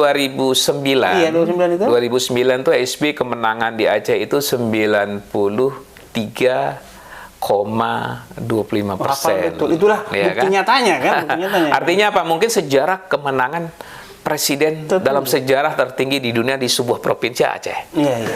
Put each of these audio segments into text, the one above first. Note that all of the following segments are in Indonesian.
2009. Iya, 2009 itu. 2009 tuh SB kemenangan di Aceh itu 93,25%. Betul. Itulah ya bukti kan? nyatanya kan. Bukti nyatanya. Artinya apa? Mungkin sejarah kemenangan presiden dalam sejarah tertinggi di dunia di sebuah provinsi Aceh. Iya, iya.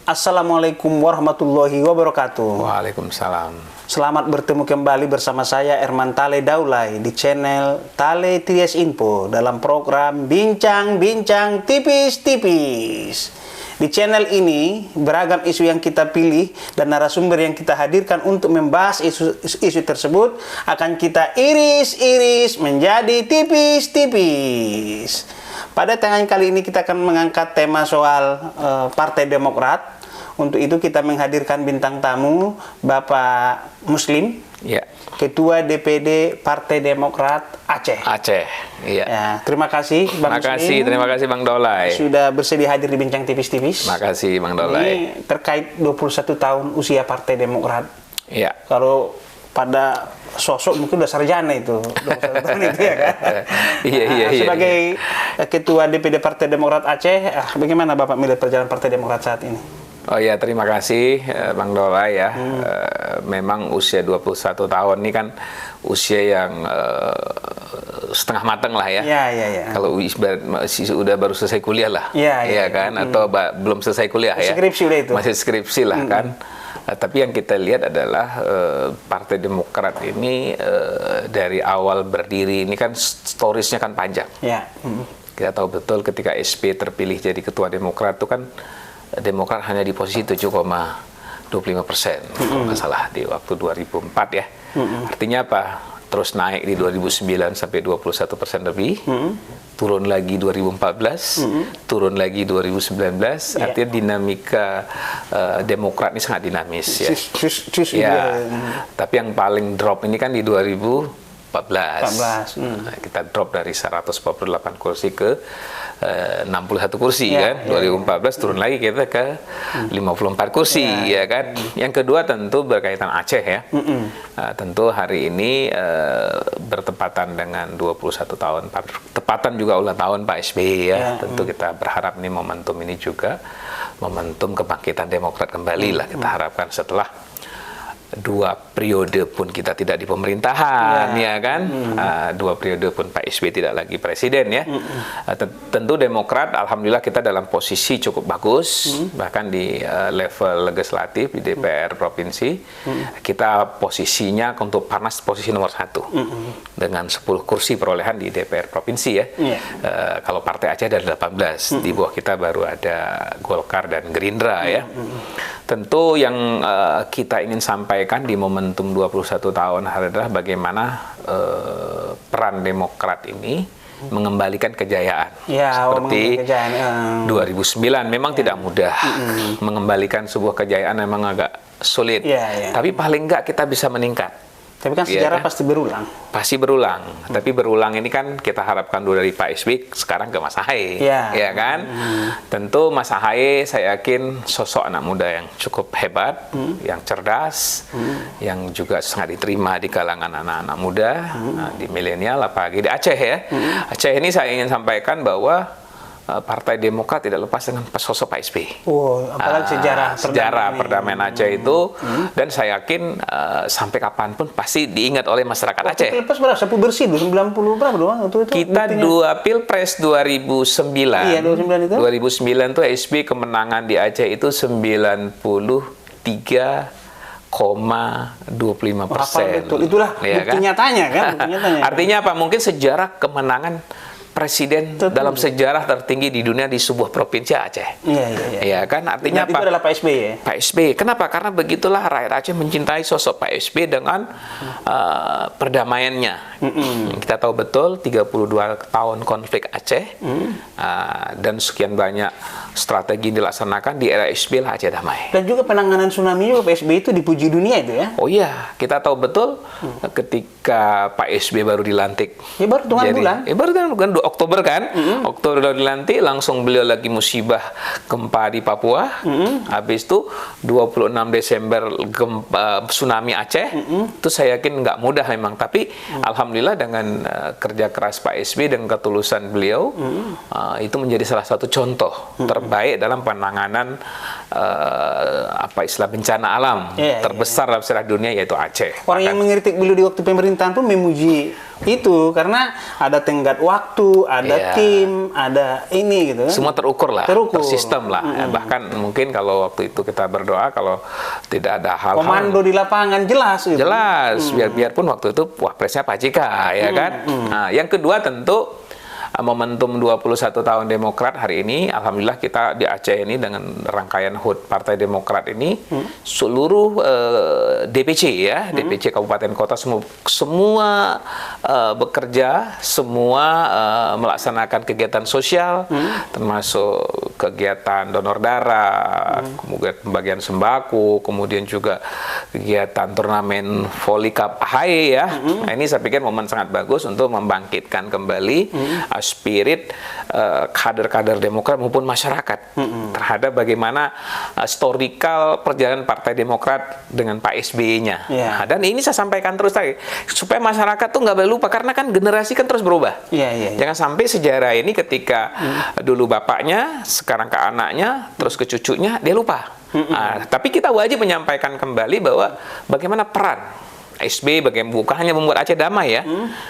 Assalamualaikum warahmatullahi wabarakatuh. Waalaikumsalam. Selamat bertemu kembali bersama saya Erman Tale Daulay di channel Tale Tries Info dalam program Bincang-Bincang Tipis-Tipis. Di channel ini beragam isu yang kita pilih dan narasumber yang kita hadirkan untuk membahas isu tersebut akan kita iris-iris menjadi tipis-tipis. Pada tayangan kali ini kita akan mengangkat tema soal Partai Demokrat. Untuk itu kita menghadirkan bintang tamu Bapak Muslim, Ya. Ketua DPD Partai Demokrat Aceh. Aceh. Iya. Ya, terima kasih Bang Muslim. Terima kasih Bang Daulay. Sudah bersedia hadir di Bincang Tipis-Tipis. Makasih Bang Daulay. Ini terkait 21 tahun usia Partai Demokrat. Iya. Kalau pada sosok mungkin udah sarjana itu 21 tahun itu ya kan. Iya. Sebagai Ketua DPD Partai Demokrat Aceh, bagaimana Bapak melihat perjalanan Partai Demokrat saat ini? Oh ya, terima kasih Bang Daulay ya. Memang usia 21 tahun ini kan usia yang setengah matang lah ya. Iya. Kalau masih udah baru selesai kuliah lah. Iya. Kan? Atau belum selesai kuliah ya. Skripsi udah itu. Masih skripsi lah kan. Tapi yang kita lihat adalah Partai Demokrat ini dari awal berdiri ini kan storiesnya kan panjang. Iya. Kita tahu betul ketika SP terpilih jadi Ketua Demokrat itu kan Demokrat hanya di posisi 7,25%, kalau nggak salah di waktu 2004 ya. Artinya apa? Terus naik di 2009 sampai 21% lebih, turun lagi 2014, turun lagi 2019. Artinya dinamika Demokrat ini sangat dinamis ya. Tapi yang paling drop ini kan di 2014. Kita drop dari 148 kursi ke 61 kursi kan. 2014 turun lagi kita ke 54 kursi ya kan. Yang kedua tentu berkaitan Aceh ya. Tentu hari ini bertepatan dengan 21 tahun, tepatan juga ulang tahun Pak SBY ya. Tentu kita berharap ini momentum ini juga momentum kebangkitan Demokrat kembali lah kita harapkan setelah 2 periode pun kita tidak di pemerintahan ya kan. 2 periode pun Pak SBY tidak lagi presiden ya. Tentu Demokrat alhamdulillah kita dalam posisi cukup bagus, bahkan di level legislatif di DPR provinsi kita posisinya untuk panas posisi nomor 1 dengan 10 kursi perolehan di DPR provinsi ya. Kalau Partai Aceh ada 18, di bawah kita baru ada Golkar dan Gerindra ya. Tentu yang kita ingin sampaikan di momentum 21 tahun adalah bagaimana peran Demokrat ini mengembalikan kejayaan. Seperti 2009 memang tidak mudah. Mengembalikan sebuah kejayaan memang agak sulit. Tapi paling enggak kita bisa meningkat. Tapi kan sejarah pasti berulang. Pasti berulang. Tapi berulang ini kan kita harapkan dulu dari Pak SBY sekarang ke Mas Ahaye. Ya kan? Tentu Mas Ahaye saya yakin sosok anak muda yang cukup hebat, yang cerdas, yang juga sangat diterima di kalangan anak-anak muda, di milenial apalagi di Aceh ya. Aceh ini saya ingin sampaikan bahwa Partai Demokrat tidak lepas dengan sosok Pak SBY. Apalagi sejarah perdamaian Aceh itu, dan saya yakin sampai kapanpun pasti diingat oleh masyarakat Aceh. Pilpres berapa? Sapu bersih 90 berapa doang itu? Kita 2 Pilpres 2009. Iya, 2009 itu. 2009 tuh SBY kemenangan di Aceh itu 93,25%. Betul. Itulah bukti nyatanya kan. Artinya apa? Mungkin sejarah kemenangan presiden dalam sejarah tertinggi di dunia di sebuah provinsi Aceh. Iya kan? Artinya apa? Itu adalah Pak SBY ya? Pak SBY. Kenapa? Karena begitulah rakyat Aceh mencintai sosok Pak SBY dengan perdamaiannya. Kita tahu betul 32 tahun konflik Aceh dan sekian banyak strategi yang dilaksanakan di era SBY lah Aceh damai. Dan juga penanganan tsunami juga Pak SBY itu dipuji dunia itu ya. Oh iya, kita tahu betul ketika Pak SBY baru dilantik. Ya baru hitungan bulan. Baru bulan 2 Oktober kan. Oktober baru dilantik, langsung beliau lagi musibah gempa di Papua. Habis itu 26 Desember gempa tsunami Aceh. Itu saya yakin nggak mudah memang, tapi alhamdulillah dengan kerja keras Pak SBY dan ketulusan beliau, itu menjadi salah satu contoh terbaik dalam penanganan bencana alam terbesar dalam sejarah dunia, yaitu Aceh. Orang yang mengkritik beliau di waktu pemerintahan pun memuji itu karena ada tenggat waktu, ada tim, ada ini gitu. Semua terukur lah, tersistem lah. Bahkan mungkin kalau waktu itu kita berdoa kalau tidak ada hal-hal komando di lapangan jelas gitu. Jelas, biarpun waktu itu wapresnya Pak JK ya kan. Nah, yang kedua tentu momentum 21 tahun Demokrat hari ini, alhamdulillah kita di Aceh ini dengan rangkaian HUT Partai Demokrat ini, seluruh DPC ya, DPC Kabupaten Kota semua bekerja, semua melaksanakan kegiatan sosial, termasuk kegiatan donor darah, kemudian pembagian sembako, kemudian juga kegiatan turnamen Volley Cup AHY ya. Nah, ini saya pikir momen sangat bagus untuk membangkitkan kembali spirit kader-kader Demokrat maupun masyarakat terhadap bagaimana historical perjalanan Partai Demokrat dengan Pak SBY-nya. Nah, dan ini saya sampaikan terus tadi supaya masyarakat tuh nggak boleh lupa, karena kan generasi kan terus berubah. Jangan sampai sejarah ini ketika dulu bapaknya, sekarang ke anaknya, terus ke cucunya, dia lupa. Nah, tapi kita wajib menyampaikan kembali bahwa bagaimana peran SBY, bagaimana bukan hanya membuat Aceh damai ya,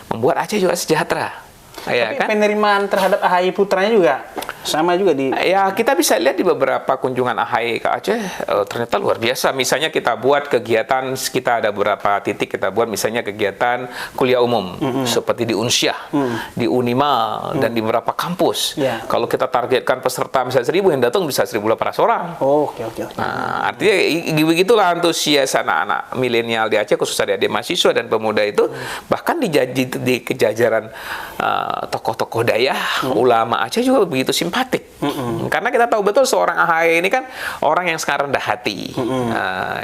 membuat Aceh juga sejahtera. Tapi penerimaan terhadap AHY putranya juga sama juga di... Ya, kita bisa lihat di beberapa kunjungan AHY ke Aceh, ternyata luar biasa. Misalnya kita buat kegiatan, kita ada beberapa titik kita buat, misalnya kegiatan kuliah umum, seperti di Unsyah, di Unima, dan di beberapa kampus. Kalau kita targetkan peserta misalnya 1.000, yang datang bisa 1.800 orang. Oke. Nah, artinya begitulah antusias anak-anak milenial di Aceh, khususnya adik mahasiswa dan pemuda itu, bahkan di kejajaran tokoh-tokoh dayah, ulama Aceh juga begitu simpatik. Karena kita tahu betul seorang AHY ini kan orang yang sangat rendah hati.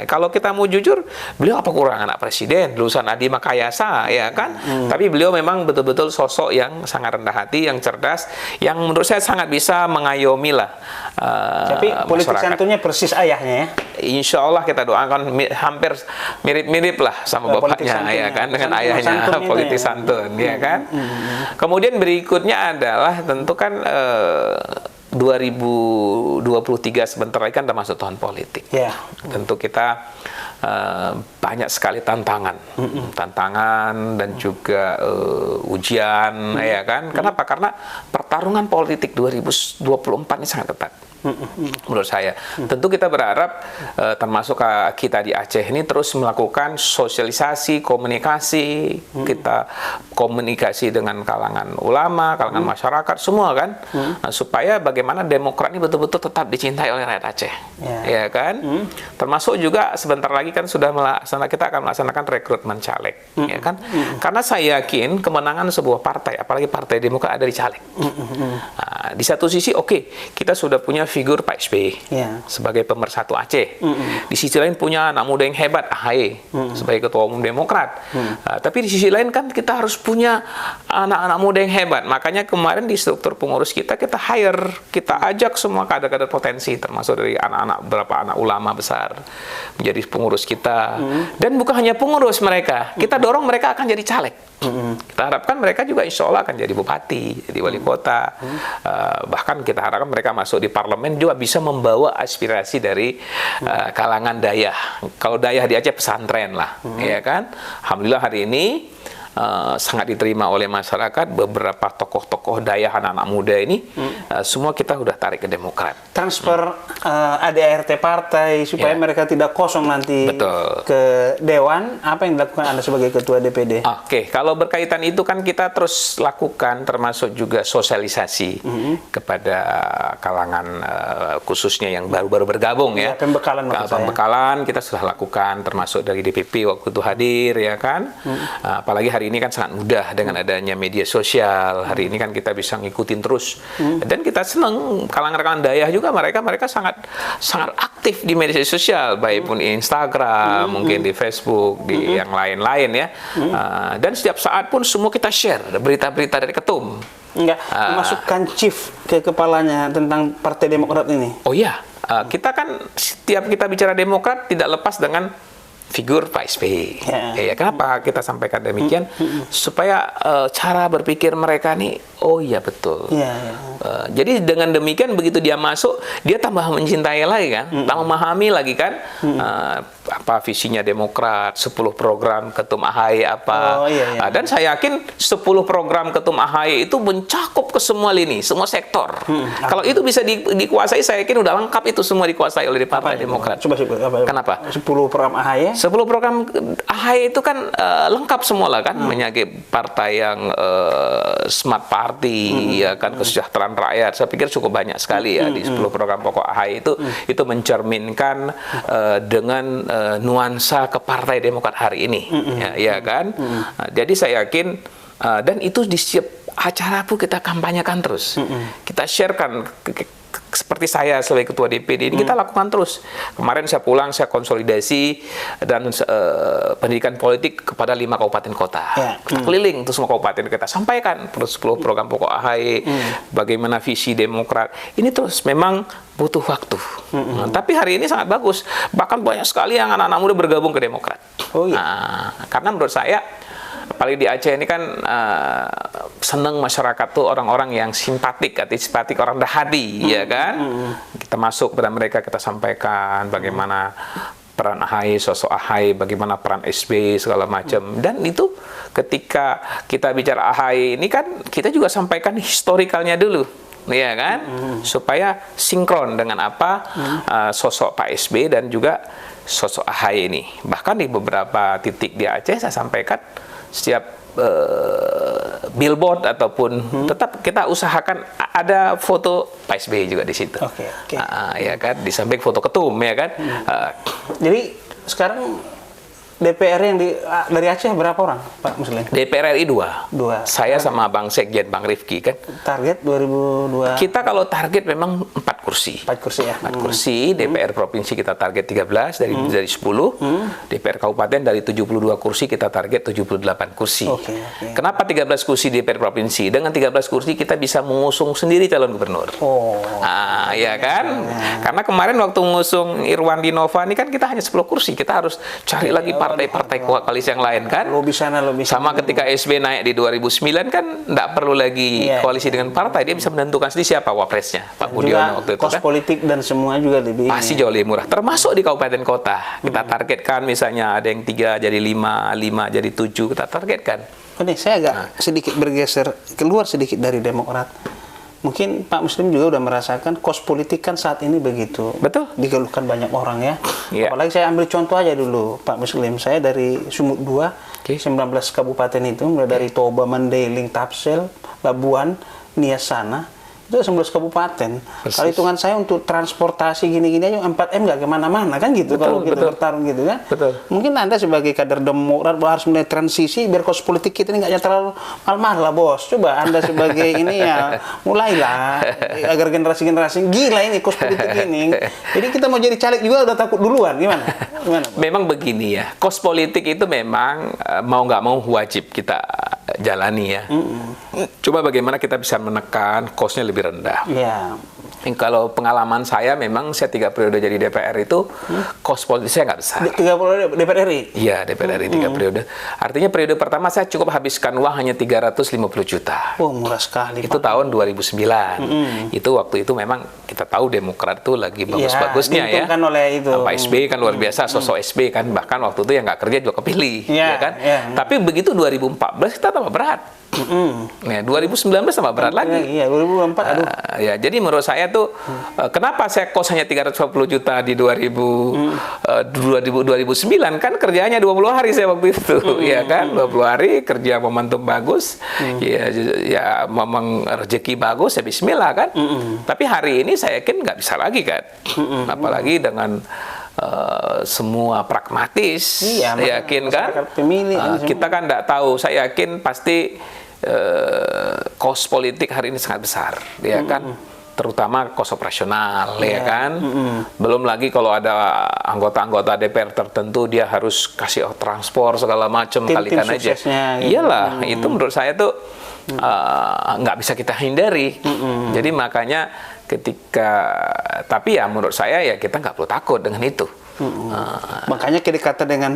Kalau kita mau jujur, beliau apa kurang anak presiden, lulusan Adi Makayasa, ya kan? Tapi beliau memang betul-betul sosok yang sangat rendah hati, yang cerdas, yang menurut saya sangat bisa mengayomi lah tapi politik santunnya persis ayahnya ya? Insya Allah kita doakan hampir mirip-mirip lah sama bapaknya, ya kan, dengan ayahnya, politik santun, ya kan. Kemudian berikutnya adalah tentu kan 2023 sebentar lagi kan udah masuk tahun politik. Tentu kita banyak sekali tantangan dan juga ujian, ya kan. Kenapa? Karena pertarungan politik 2024 ini sangat ketat. Menurut saya, tentu kita berharap termasuk kita di Aceh ini terus melakukan sosialisasi, komunikasi, kita komunikasi dengan kalangan ulama, kalangan masyarakat, semua kan, supaya bagaimana Demokrat ini betul-betul tetap dicintai oleh rakyat Aceh, ya kan. Termasuk juga sebentar lagi kan kita akan melaksanakan rekrutmen caleg, ya kan. Karena saya yakin kemenangan sebuah partai, apalagi Partai Demokrat, ada di caleg. Nah, di satu sisi kita sudah punya figur Pak SBY sebagai pemersatu Aceh. Di sisi lain punya anak muda yang hebat, AHY, sebagai ketua umum Demokrat. Tapi di sisi lain kan kita harus punya anak-anak muda yang hebat. Makanya kemarin di struktur pengurus kita kita ajak semua kader-kader potensi, termasuk dari beberapa anak ulama besar menjadi pengurus kita. Dan bukan hanya pengurus mereka, kita dorong mereka akan jadi caleg. Kita harapkan mereka juga insya Allah akan jadi bupati, jadi wali kota. Bahkan kita harapkan mereka masuk di parlemen juga bisa membawa aspirasi dari kalangan dayah. Kalau dayah di Aceh pesantren lah, ya kan. Alhamdulillah hari ini sangat diterima oleh masyarakat. Beberapa tokoh-tokoh dayah anak-anak muda ini semua kita udah tarik ke Demokrat. Transfer ADART partai supaya mereka tidak kosong nanti ke Dewan. Apa yang dilakukan Anda sebagai Ketua DPD? Kalau berkaitan itu kan kita terus lakukan, termasuk juga sosialisasi kepada kalangan khususnya yang baru-baru bergabung ya. Pembekalan kita sudah lakukan, termasuk dari DPP waktu itu hadir, ya kan. Apalagi hari hari ini kan sangat mudah dengan adanya media sosial. Hari ini kan kita bisa ngikutin terus. Dan kita senang kalangan Dayah juga mereka sangat aktif di media sosial, baik pun di Instagram, mungkin di Facebook, di yang lain-lain ya. Dan setiap saat pun semua kita share berita-berita dari ketum. Enggak, memasukkan chief ke kepalanya tentang Partai Demokrat ini. Oh iya, kita kan setiap kita bicara Demokrat tidak lepas dengan figur Pak SBY. Ya, kenapa kita sampaikan demikian? Supaya cara berpikir mereka nih, oh iya betul. Jadi dengan demikian begitu dia masuk, dia tambah mencintai lagi kan, tambah memahami lagi kan, apa visinya Demokrat, 10 program Ketum AHY apa. Dan saya yakin 10 program Ketum AHY itu mencakup ke semua lini, semua sektor. Kalau itu bisa dikuasai, saya yakin udah lengkap itu semua dikuasai oleh Partai Demokrat. Coba Kenapa? 10 program AHY. 10 program AHY itu kan lengkap semua lah kan, menyangkut partai yang smart party, ya kan, kesejahteraan rakyat. Saya pikir cukup banyak sekali ya di 10 program pokok AHY itu mencerminkan dengan nuansa ke Partai Demokrat hari ini, ya kan. Jadi saya yakin dan itu di setiap acara pun kita kampanyekan terus, kita sharekan. Seperti saya sebagai ketua DPD ini kita lakukan terus. Kemarin saya pulang, saya konsolidasi dan pendidikan politik kepada 5 kabupaten kota. Kita keliling terus semua kabupaten, kita sampaikan terus 10 program pokok AHY, bagaimana visi Demokrat. Ini terus memang butuh waktu. Tapi hari ini sangat bagus. Bahkan banyak sekali yang anak-anak muda bergabung ke Demokrat. Karena menurut saya apalagi di Aceh ini kan senang masyarakat tuh orang-orang yang simpatik, orang dahadi, ya kan. Kita masuk pada mereka, kita sampaikan bagaimana peran AHY, sosok AHY, bagaimana peran SBY segala macam. Dan itu ketika kita bicara AHY ini kan kita juga sampaikan historikalnya dulu, ya kan, supaya sinkron dengan apa sosok Pak SBY dan juga sosok AHY ini. Bahkan di beberapa titik di Aceh saya sampaikan setiap billboard ataupun tetap kita usahakan ada foto Pak SBY juga di situ. Ya kan, di samping foto ketum, ya kan. Jadi sekarang DPR yang dari Aceh berapa orang, Pak Muslim? DPR RI 2. Saya sama Bang Sekjen, Bang Rifki kan. Target 2002. Kita kalau target memang 4 kursi. 4 kursi ya. 4 kursi. DPR provinsi kita target 13 dari 10. DPR kabupaten dari 72 kursi kita target 78 kursi. Kenapa 13 kursi DPR provinsi? Dengan 13 kursi kita bisa mengusung sendiri calon gubernur. Ya kan? Karena kemarin waktu mengusung Irwan Dinova ini kan kita hanya 10 kursi. Kita harus cari lagi partai-partai koalisi yang lain kan. Lobby sana. Sama ketika SB naik di 2009 kan nggak perlu lagi koalisi dengan partai, dia bisa menentukan sendiri siapa wapresnya. Pak Budiono waktu itu kos kan. Politik dan semua juga lebih pasti jauh lebih murah. Termasuk di kabupaten kota. Kita targetkan misalnya ada yang 3 jadi 5 jadi 7, kita targetkan. Ini saya agak sedikit bergeser keluar sedikit dari Demokrat. Mungkin Pak Muslim juga udah merasakan kos politik kan saat ini begitu. Betul. Dikeluhkan banyak orang ya. Apalagi saya ambil contoh aja dulu, Pak Muslim. Saya dari Sumut 2, 19 kabupaten itu, mulai dari Toba, Mandailing, Tapsel, Labuan, Niasana. Itu 19 kabupaten. Kalau hitungan saya untuk transportasi gini-gini aja 4M nggak kemana-mana kan gitu. Kalau kita bertarung gitu kan. Mungkin Anda sebagai kader Demokrat harus mulai transisi biar kos politik kita ini nggak terlalu mahal-mahal lah bos. Coba Anda sebagai ini ya mulailah agar generasi-generasi gila ini kos politik ini. Jadi kita mau jadi caleg juga udah takut duluan. Gimana? Memang begini ya. Kos politik itu memang mau nggak mau wajib kita jalani ya. Coba bagaimana kita bisa menekan kosnya lebih rendah. Kalau pengalaman saya memang saya 3 periode jadi DPR itu kos politik saya nggak besar. 3 periode DPR RI? Iya, DPR RI 3 periode. Artinya periode pertama saya cukup habiskan uang hanya 350 juta. Murah sekali. Itu tahun 2009. Itu waktu itu memang kita tahu Demokrat itu lagi bagus-bagusnya ya. Oleh itu. Pak SBY kan luar biasa, sosok SBY kan, bahkan waktu itu yang nggak kerja juga kepilih, ya kan. Tapi begitu 2014 kita tambah berat. 2019 tambah berat lagi. 2024 ya, jadi menurut saya tuh kenapa saya kos hanya 350 juta di 2009 kan kerjanya 20 hari saya waktu itu, ya kan, 20 hari kerja momentum bagus, ya memang rezeki bagus, ya bismillah kan. Tapi hari ini saya yakin nggak bisa lagi kan, apalagi dengan semua pragmatis, Iya, yakin kan? Pemilih, Kita kan tidak tahu. Saya yakin pasti kos politik hari ini sangat besar, ya kan? Terutama kos operasional, ya kan? Belum lagi kalau ada anggota-anggota DPR tertentu dia harus kasih transport segala macam, kalikan aja. Gitu. Iyalah, itu menurut saya tuh nggak bisa kita hindari. Jadi makanya tapi ya menurut saya ya kita nggak perlu takut dengan itu. Makanya kedekatan dengan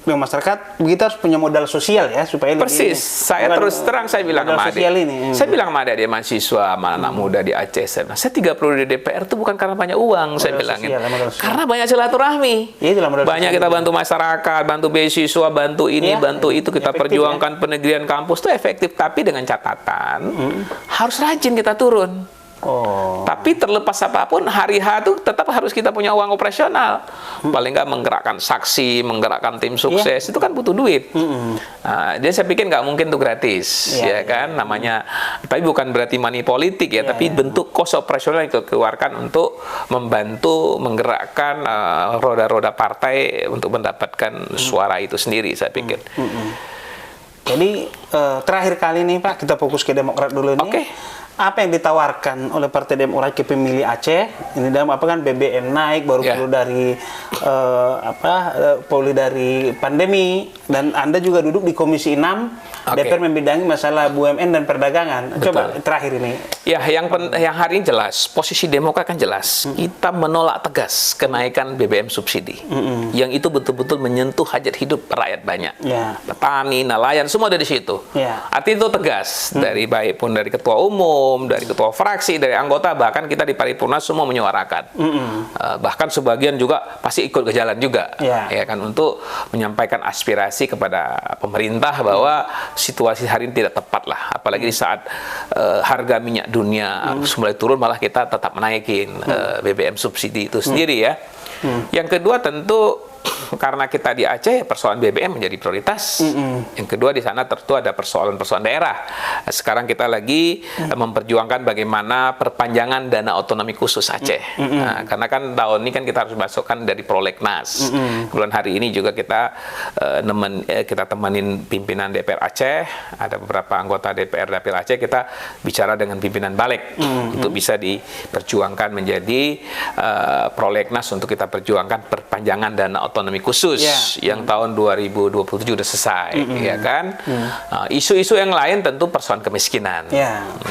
masyarakat, kita harus punya modal sosial ya supaya persis. Saya terus terang saya bilang sama adik. Saya bilang sama adik mahasiswa, sama anak muda di Aceh. Saya 30 di DPR itu bukan karena banyak uang, saya bilangin. Karena banyak silaturahmi. Banyak kita bantu masyarakat, bantu beasiswa, bantu ini, bantu itu, kita perjuangkan penegrian kampus itu efektif. Tapi dengan catatan harus rajin kita turun. Tapi terlepas apapun, hari H itu tetap harus kita punya uang operasional. Paling nggak menggerakkan saksi, menggerakkan tim sukses, itu kan butuh duit. Jadi saya pikir nggak mungkin itu gratis, ya kan? Namanya, tapi bukan berarti money politik ya, tapi bentuk kos operasional yang dikeluarkan untuk membantu menggerakkan roda-roda partai untuk mendapatkan suara itu sendiri, saya pikir. Jadi terakhir kali nih Pak, kita fokus ke Demokrat dulu nih. Apa yang ditawarkan oleh Partai Demokrat ke pemilih Aceh? Ini dalam apa kan BBM naik, baru pulih dari pulih dari pandemi, dan Anda juga duduk di Komisi 6 DPR membidangi masalah BUMN dan perdagangan. Coba terakhir ini. Ya, yang hari ini jelas, posisi Demokrat kan jelas. Kita menolak tegas kenaikan BBM subsidi. Yang itu betul-betul menyentuh hajat hidup rakyat banyak. Petani, nelayan, semua ada di situ. Artinya itu tegas. Dari baik pun dari ketua umum, dari ketua fraksi, dari anggota, bahkan kita di paripurna semua menyuarakan. Bahkan sebagian juga pasti ikut ke jalan juga. Ya kan, untuk menyampaikan aspirasi kepada pemerintah bahwa situasi hari ini tidak tepat lah, apalagi di saat harga minyak dunia mulai turun, malah kita tetap menaikin BBM subsidi itu sendiri ya. Yang kedua tentu karena kita di Aceh, persoalan BBM menjadi prioritas. Yang kedua di sana tentu ada persoalan-persoalan daerah. Sekarang kita lagi memperjuangkan bagaimana perpanjangan dana otonomi khusus Aceh. Karena kan tahun ini kan kita harus masukkan dari prolegnas. Kemudian hari ini juga kita temenin pimpinan DPR Aceh, ada beberapa anggota DPR Aceh, kita bicara dengan pimpinan balik untuk bisa diperjuangkan menjadi prolegnas untuk kita perjuangkan perpanjangan dana otonomi khusus yang tahun 2027 udah selesai, ya kan? Isu-isu yang lain tentu persoalan kemiskinan,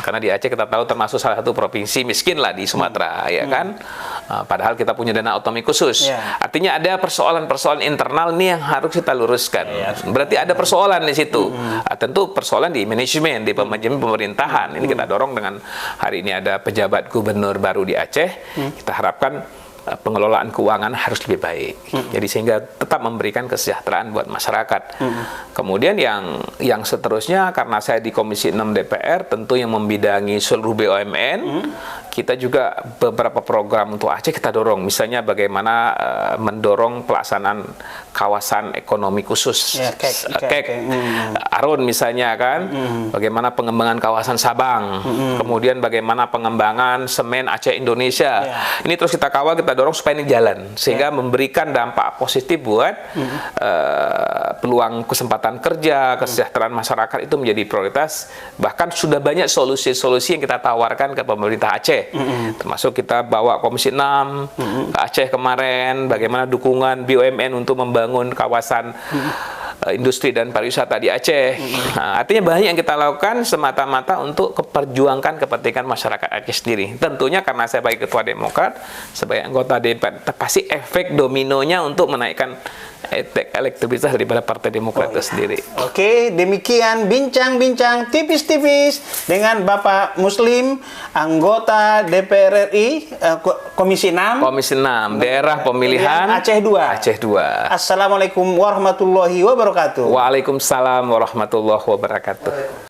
karena di Aceh kita tahu termasuk salah satu provinsi miskin lah di Sumatera, ya kan? Padahal kita punya dana otonomi khusus. Artinya ada persoalan-persoalan internal nih yang harus kita luruskan. Berarti ada persoalan di situ. Tentu persoalan di manajemen, di manajemen pemerintahan. Ini kita dorong dengan hari ini ada pejabat gubernur baru di Aceh. Kita harapkan pengelolaan keuangan harus lebih baik. Jadi sehingga tetap memberikan kesejahteraan buat masyarakat. Kemudian yang seterusnya, karena saya di Komisi 6 DPR, tentu yang membidangi seluruh BUMN, kita juga beberapa program untuk Aceh kita dorong. Misalnya bagaimana mendorong pelaksanaan kawasan ekonomi khusus, Arun misalnya kan, bagaimana pengembangan kawasan Sabang, kemudian bagaimana pengembangan semen Aceh Indonesia. Ini terus kita kawal, kita dorong supaya ini jalan, sehingga memberikan dampak positif buat peluang kesempatan kerja, kesejahteraan masyarakat itu menjadi prioritas. Bahkan sudah banyak solusi-solusi yang kita tawarkan ke pemerintah Aceh, termasuk kita bawa Komisi 6 ke Aceh kemarin, bagaimana dukungan BUMN untuk membangun kawasan industri dan pariwisata di Aceh. Artinya banyak yang kita lakukan semata-mata untuk memperjuangkan kepentingan masyarakat Aceh sendiri. Tentunya karena saya sebagai ketua Demokrat, sebagai anggota DPR, pasti efek dominonya untuk menaikkan elektabilitas daripada Partai Demokrat itu sendiri. Oke, demikian bincang-bincang tipis-tipis dengan Bapak Muslim, anggota DPR RI, Komisi 6. Komisi 6, daerah pemilihan Aceh 2. Aceh 2. Assalamualaikum warahmatullahi wabarakatuh. Waalaikumsalam warahmatullahi wabarakatuh.